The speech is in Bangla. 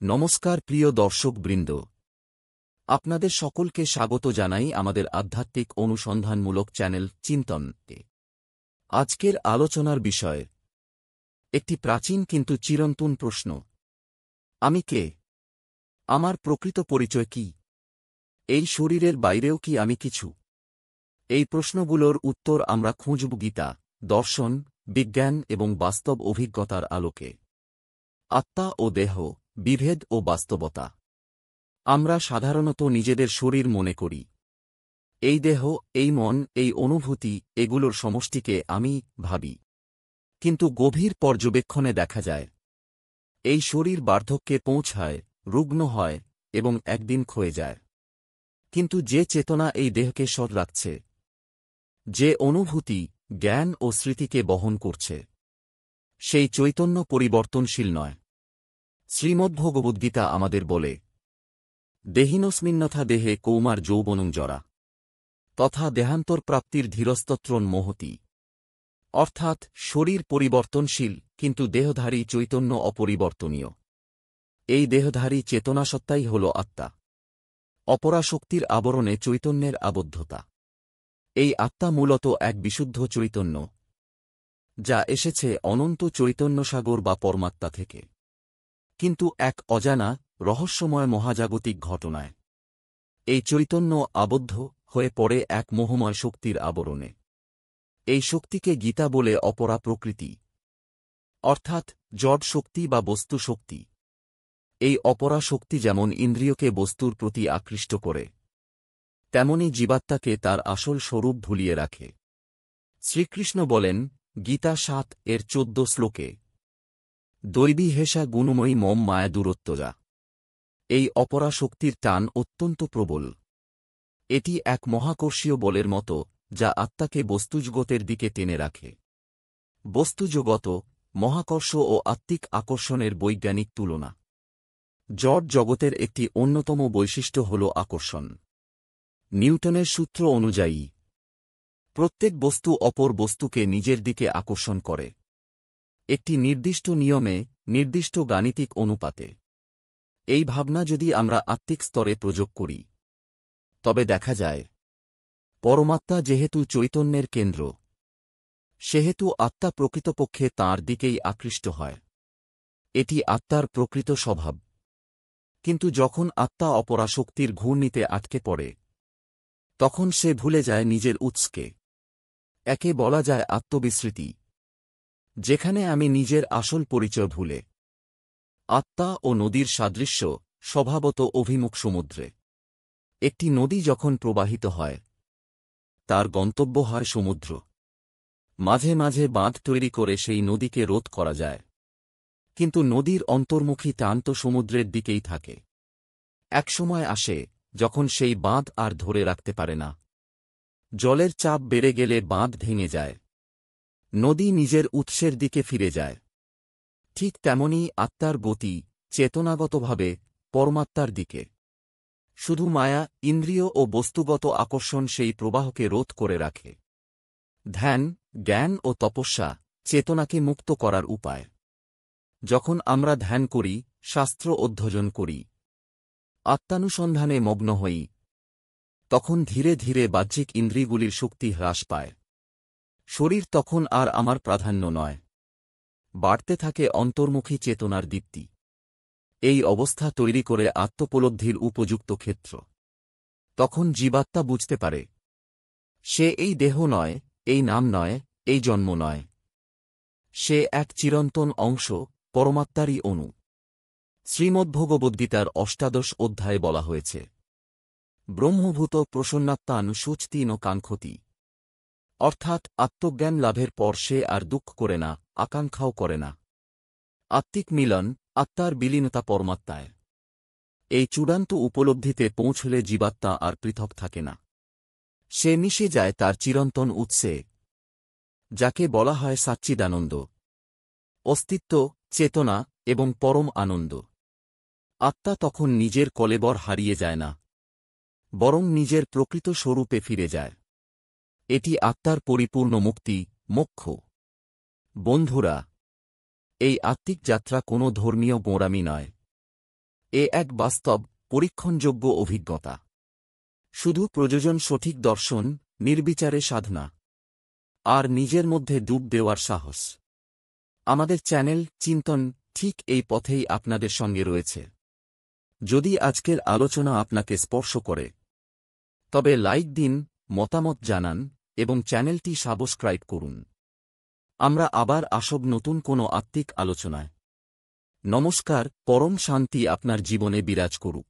নমস্কার প্রিয় দর্শকবৃন্দ, আপনাদের সকলকে স্বাগত জানাই আমাদের আধ্যাত্মিক অনুসন্ধানমূলক চ্যানেল চিন্তন-এ। আজকের আলোচনার বিষয় একটি প্রাচীন কিন্তু চিরন্তন প্রশ্ন। আমি কে? আমার প্রকৃত পরিচয় কি? এই শরীরের বাইরেও কি আমি কিছু? এই প্রশ্নগুলোর উত্তর আমরা খুঁজব গীতা, দর্শন, বিজ্ঞান এবং বাস্তব অভিজ্ঞতার আলোকে। আত্মা ও দেহ, বিভেদ ও বাস্তবতা। আমরা সাধারণত নিজেদের শরীর মনে করি। এই দেহ, এই মন, এই অনুভূতি, এগুলোর সমষ্টিকে আমি ভাবি। কিন্তু গভীর পর্যবেক্ষণে দেখা যায়, এই শরীর বার্ধক্যে পৌঁছায়, রুগ্ন হয় এবং একদিন ক্ষয়ে যায়। কিন্তু যে চেতনা এই দেহকে সর রাখছে, যে অনুভূতি, জ্ঞান ও স্মৃতিকে বহন করছে, সেই চৈতন্য পরিবর্তনশীল নয়। শ্রীমদ্ভগবদ্গীতা আমাদের বলে, দেহিনস্মিন্নথা দেহে কৌমার যৌবনং জরা তথা দেহান্তর প্রাপ্তির ধীরস্তত্রণ মোহতি। অর্থাৎ শরীর পরিবর্তনশীল, কিন্তু দেহধারী চৈতন্য অপরিবর্তনীয়। এই দেহধারী চেতনাসত্তাই হল আত্মা। অপরাশক্তির আবরণে চৈতন্যের আবদ্ধতা। এই আত্মা মূলত এক বিশুদ্ধ চৈতন্য, যা এসেছে অনন্ত চৈতন্যসাগর বা পরমাত্মা থেকে, কিন্তু এক অজানা, রহস্যময় মহাজাগতিক ঘটনায় এই চৈতন্য আবদ্ধ হয়ে পড়ে এক মোহময় শক্তির আবরণে। এই শক্তিকে গীতা বলে অপরা প্রকৃতি, অর্থাৎ জড় শক্তি বা বস্তু শক্তি। এই অপরা শক্তি যেমন ইন্দ্রিয়কে বস্তুর প্রতি আকৃষ্ট করে, তেমনি জীবাত্মাকে তার আসল স্বরূপ ভুলিয়ে রাখে। শ্রীকৃষ্ণ বলেন গীতা 7:14 শ্লোকে, দৈবী হেষা গুণময়ী মম মায়া দূরত্বজা। এই অপরা শক্তির টান অত্যন্ত প্রবল। এটি এক মহাকর্ষীয় বলের মতো, যা আত্মাকে বস্তুজগতের দিকে টেনে রাখে। বস্তুজগত, মহাকর্ষ ও আত্মিক আকর্ষণের বৈজ্ঞানিক তুলনা। জড় জগতের একটি অন্যতম বৈশিষ্ট্য হল আকর্ষণ। নিউটনের সূত্র অনুযায়ী, প্রত্যেক বস্তু অপর বস্তুকে নিজের দিকে আকর্ষণ করে, একটি নির্দিষ্ট নিয়মে, নির্দিষ্ট গাণিতিক অনুপাতে। এই ভাবনা যদি আমরা আত্মিক স্তরে প্রয়োগ করি, তবে দেখা যায়, পরমাত্মা যেহেতু চৈতন্যের কেন্দ্র, সেহেতু আত্মা প্রকৃতপক্ষে তাঁর দিকেই আকৃষ্ট হয়। এটি আত্মার প্রকৃত স্বভাব। কিন্তু যখন আত্মা অপরাশক্তির ঘূর্ণিতে আটকে পড়ে, তখন সে ভুলে যায় নিজের উৎসকে। একে বলা যায় আত্মবিস্মৃতি, যেখানে আমি নিজের আসল পরিচয় ভুলে। আত্মা ও নদীর সাদৃশ্য স্বভাবত অভিমুখ সমুদ্রে। একটি নদী যখন প্রবাহিত হয়, তার গন্তব্য হয় সমুদ্র। মাঝে মাঝে বাঁধ তৈরি করে সেই নদীকে রোধ করা যায়, কিন্তু নদীর অন্তর্মুখী টান তো সমুদ্রের দিকেই থাকে। একসময় আসে যখন সেই বাঁধ আর ধরে রাখতে পারে না। জলের চাপ বেড়ে গেলে বাঁধ ভেঙে যায়, নদী নিজের উৎসের দিকে ফিরে যায়। ঠিক তেমনি আত্মার গতি, চেতনাগতভাবে পরমাত্মার দিকে। শুধু মায়া, ইন্দ্রিয় ও বস্তুগত আকর্ষণ সেই প্রবাহকে রোধ করে রাখে। ধ্যান, জ্ঞান ও তপস্যা চেতনাকে মুক্ত করার উপায়। যখন আমরা ধ্যান করি, শাস্ত্র অধ্যয়ন করি, আত্মানুসন্ধানে মগ্ন হই, তখন ধীরে ধীরে বাহ্যিক ইন্দ্রিয়গুলির শক্তি হ্রাস পায়। শরীর তখন আর আমার প্রাধান্য নয়, বাড়তে থাকে অন্তর্মুখী চেতনার দীপ্তি। এই অবস্থা তৈরি করে আত্মোপলব্ধির উপযুক্ত ক্ষেত্র। তখন জীবাত্মা বুঝতে পারে, সে এই দেহ নয়, এই নাম নয়, এই জন্ম নয়। সে এক চিরন্তন অংশ, পরমাত্মারই অণু। শ্রীমদ্ভগবদ্গীতার 8 অধ্যায়ে বলা হয়েছে, ব্রহ্মভূত প্রসন্নাত্মান শুচতি ন কাঙ্ক্ষতি। অর্থাৎ আত্মজ্ঞান লাভের পর সে আর দুঃখ করে না, আকাঙ্ক্ষাও করে না। আত্মিক মিলন, আত্মার বিলীনতা পরমাত্মায়। এই চূড়ান্ত উপলব্ধিতে পৌঁছলে জীবাত্মা আর পৃথক থাকে না। সে মিশে যায় তার চিরন্তন উৎসে, যাকে বলা হয় সাচ্চিদানন্দ। অস্তিত্ব, চেতনা এবং পরম আনন্দ। আত্মা তখন নিজের কলেবর হারিয়ে যায় না, বরং নিজের প্রকৃত স্বরূপে ফিরে যায়। এটি আত্মার পরিপূর্ণ মুক্তি, মোক্ষ। বন্ধুরা, এই আত্মিক যাত্রা কোনো ধর্মীয় গোঁড়ামি নয়। এ এক বাস্তব পরীক্ষণযোগ্য অভিজ্ঞতা। শুধু প্রয়োজন সঠিক দর্শন, নির্বিচারে সাধনা আর নিজের মধ্যে ডুব দেওয়ার সাহস। আমাদের চ্যানেল চিন্তন ঠিক এই পথেই আপনাদের সঙ্গে রয়েছে। যদি আজকের আলোচনা আপনাকে স্পর্শ করে তবে লাইক দিন, মতামত জানান এবং চ্যানেলটি সাবস্ক্রাইব করুন। আমরা আবার আসব নতুন কোনো আত্মিক আলোচনায়। নমস্কার, পরম শান্তি আপনার জীবনে বিরাজ করুক।